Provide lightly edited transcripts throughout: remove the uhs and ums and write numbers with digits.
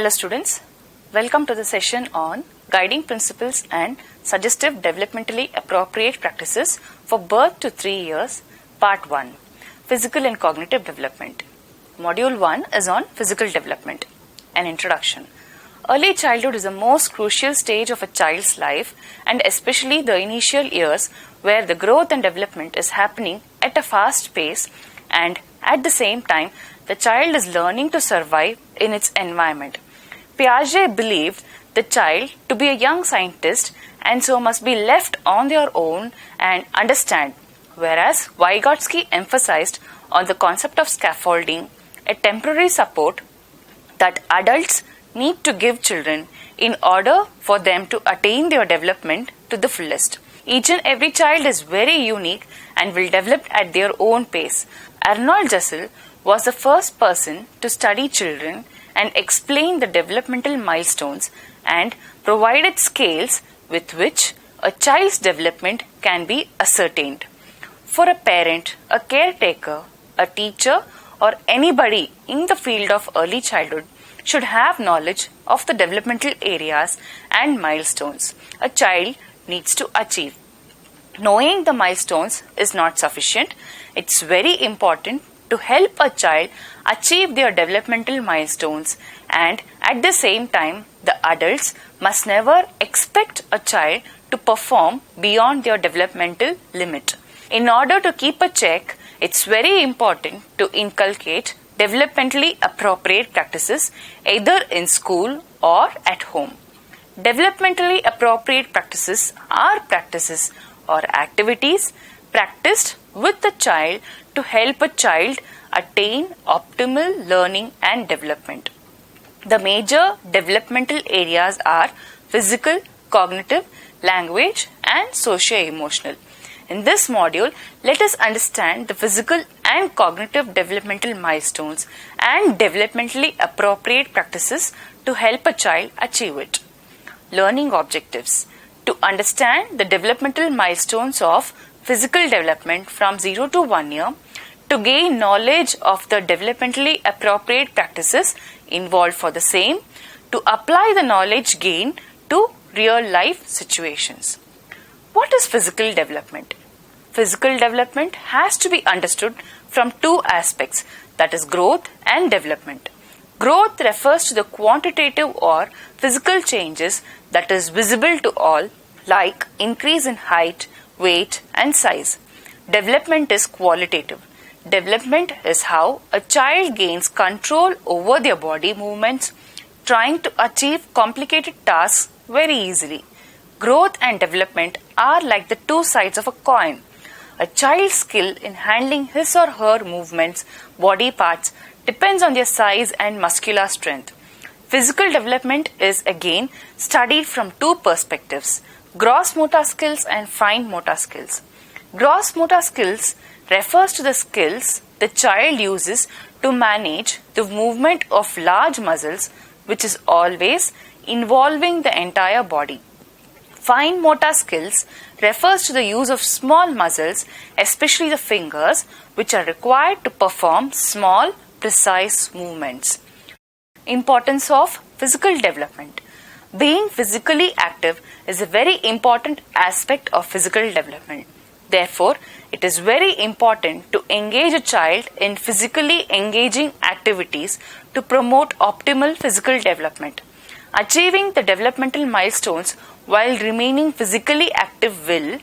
Hello students, welcome to the session on Guiding Principles and Suggestive Developmentally Appropriate Practices for Birth to 3 Years, Part 1, Physical and Cognitive Development. Module 1 is on Physical Development, an introduction. Early childhood is the most crucial stage of a child's life, and especially the initial years where the growth and development is happening at a fast pace, and at the same time the child is learning to survive in its environment. Piaget believed the child to be a young scientist and so must be left on their own and understand, whereas Vygotsky emphasized on the concept of scaffolding, a temporary support that adults need to give children in order for them to attain their development to the fullest. Each and every child is very unique and will develop at their own pace. Arnold Jussel was the first person to study children and explain the developmental milestones and provided scales with which a child's development can be ascertained. For a parent, a caretaker, a teacher, or anybody in the field of early childhood should have knowledge of the developmental areas and milestones a child needs to achieve. Knowing the milestones is not sufficient. It's very important to help a child achieve their developmental milestones, and at the same time the adults must never expect a child to perform beyond their developmental limit. In order to keep a check, it's very important to inculcate developmentally appropriate practices either in school or at home. Developmentally appropriate practices are practices or activities practiced with the child to help a child attain optimal learning and development. The major developmental areas are physical, cognitive, language, and socio-emotional. In this module, let us understand the physical and cognitive developmental milestones and developmentally appropriate practices to help a child achieve it. Learning objectives. To understand the developmental milestones of physical development from 0 to 1 year, to gain knowledge of the developmentally appropriate practices involved for the same, to apply the knowledge gained to real life situations. What is physical development? Physical development has to be understood from two aspects, that is growth and development. Growth refers to the quantitative or physical changes that is visible to all, like increase in height, weight, and size. Development is qualitative. Development is how a child gains control over their body movements, trying to achieve complicated tasks very easily. Growth and development are like the two sides of a coin. A child's skill in handling his or her movements, body parts, depends on their size and muscular strength. Physical development is again studied from two perspectives: gross motor skills and fine motor skills. Gross motor skills refers to the skills the child uses to manage the movement of large muscles, which is always involving the entire body. Fine motor skills refers to the use of small muscles, especially the fingers, which are required to perform small, precise movements. Importance of physical development. Being physically active is a very important aspect of physical development. Therefore, it is very important to engage a child in physically engaging activities to promote optimal physical development. Achieving the developmental milestones while remaining physically active will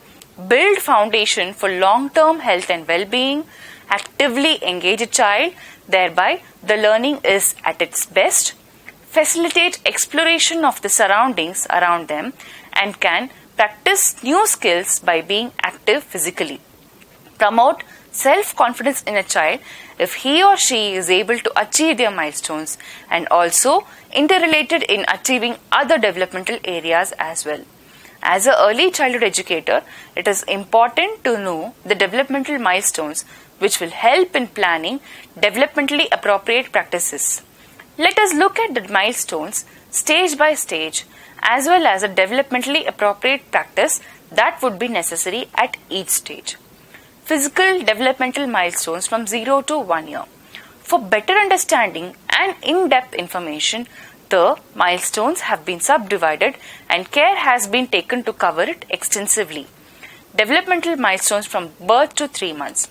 build foundation for long-term health and well-being. Actively engage a child, thereby the learning is at its best. Facilitate exploration of the surroundings around them and can practice new skills by being active physically. Promote self-confidence in a child if he or she is able to achieve their milestones, and also interrelated in achieving other developmental areas as well. As an early childhood educator, it is important to know the developmental milestones which will help in planning developmentally appropriate practices. Let us look at the milestones stage by stage, as well as a developmentally appropriate practice that would be necessary at each stage. Physical developmental milestones from 0 to 1 year. For better understanding and in-depth information, The milestones have been subdivided and care has been taken to cover it extensively. Developmental milestones from birth to 3 months.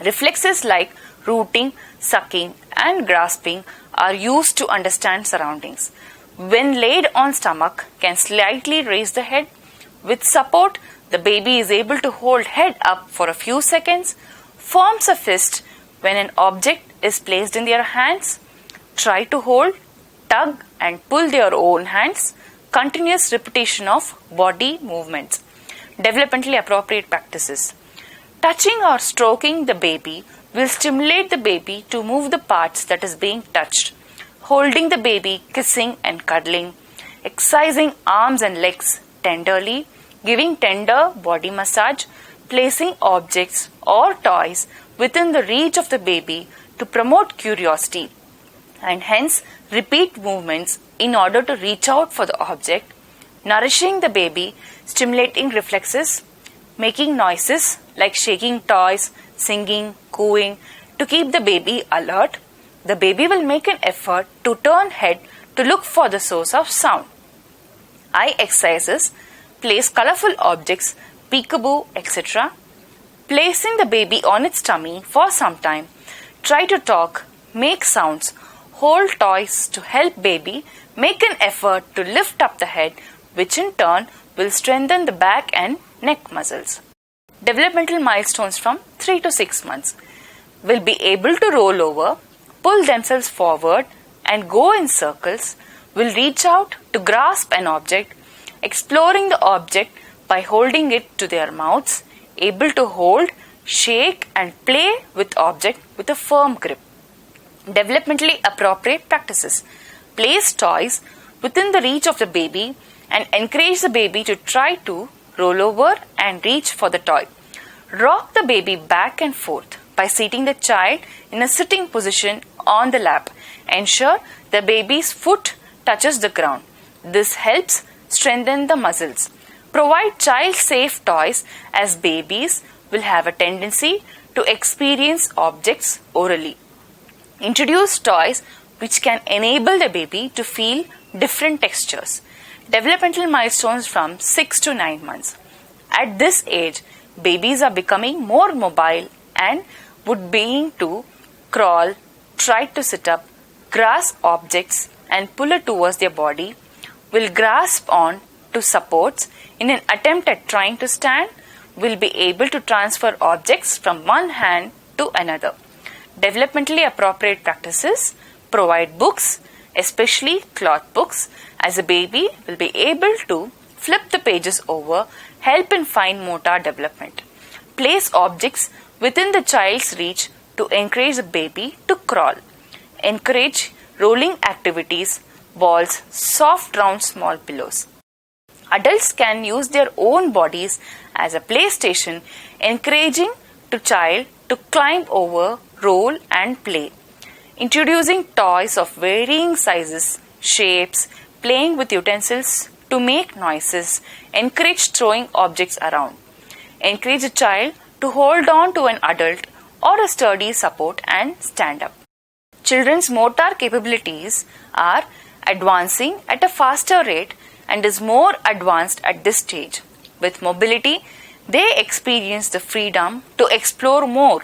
Reflexes like rooting, sucking, and grasping are used to understand surroundings. When laid on stomach, can slightly raise the head. With support, the baby is able to hold head up for a few seconds, forms a fist when an object is placed in their hands, try to hold, tug and pull their own hands, continuous repetition of body movements. Developmentally appropriate practices. Touching or stroking the baby will stimulate the baby to move the parts that is being touched. Holding the baby, kissing and cuddling, exercising arms and legs tenderly, giving tender body massage, placing objects or toys within the reach of the baby to promote curiosity and hence repeat movements in order to reach out for the object, nourishing the baby, stimulating reflexes, making noises like shaking toys, singing, cooing to keep the baby alert. The baby will make an effort to turn head to look for the source of sound. Eye exercises, place colorful objects, peekaboo, etc. Placing the baby on its tummy for some time, try to talk, make sounds, hold toys to help baby make an effort to lift up the head, which in turn will strengthen the back and neck muscles. Developmental milestones from 3 to 6 months. Will be able to roll over, pull themselves forward and go in circles, will reach out to grasp an object, exploring the object by holding it to their mouths, able to hold, shake and play with object with a firm grip. Developmentally appropriate practices. Place toys within the reach of the baby and encourage the baby to try to roll over and reach for the toy. Rock the baby back and forth by seating the child in a sitting position on the lap. Ensure the baby's foot touches the ground. This helps strengthen the muscles. Provide child-safe toys as babies will have a tendency to experience objects orally. Introduce toys which can enable the baby to feel different textures. Developmental milestones from 6 to 9 months. At this age, babies are becoming more mobile and would begin to crawl, try to sit up, grasp objects and pull it towards their body, will grasp on to supports in an attempt at trying to stand, will be able to transfer objects from one hand to another. Developmentally appropriate practices. Provide books, especially cloth books, as a baby will be able to flip the pages over, help in fine motor development. Place objects within the child's reach to encourage the baby to crawl. Encourage rolling activities, balls, soft round small pillows. Adults can use their own bodies as a PlayStation, encouraging the child to climb over, roll and play. Introducing toys of varying sizes, shapes, playing with utensils to make noises, encourage throwing objects around. Encourage a child to hold on to an adult or a sturdy support and stand up. Children's motor capabilities are advancing at a faster rate and is more advanced at this stage. With mobility, they experience the freedom to explore more.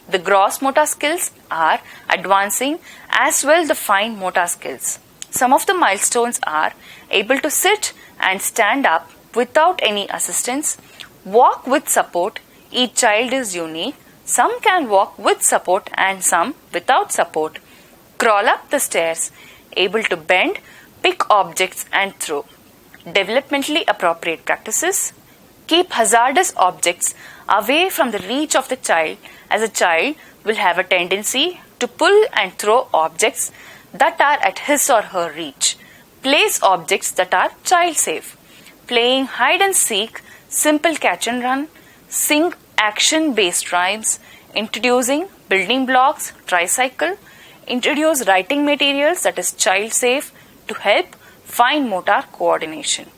The gross motor skills are advancing as well the fine motor skills. Some of the milestones are able to sit and stand up without any assistance, walk with support. Each child is unique. Some can walk with support and some without support. Crawl up the stairs, able to bend, pick objects and throw. Developmentally appropriate practices. Keep hazardous objects away from the reach of the child, as a child will have a tendency to pull and throw objects that are at his or her reach. Place objects that are child safe. Playing hide and seek, simple catch and run, sing action based rhymes, introducing building blocks, tricycle, introduce writing materials that is child safe to help fine motor coordination.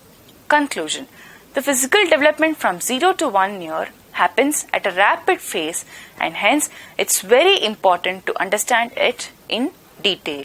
Conclusion. The physical development from 0 to 1 year happens at a rapid pace and hence it's very important to understand it in detail.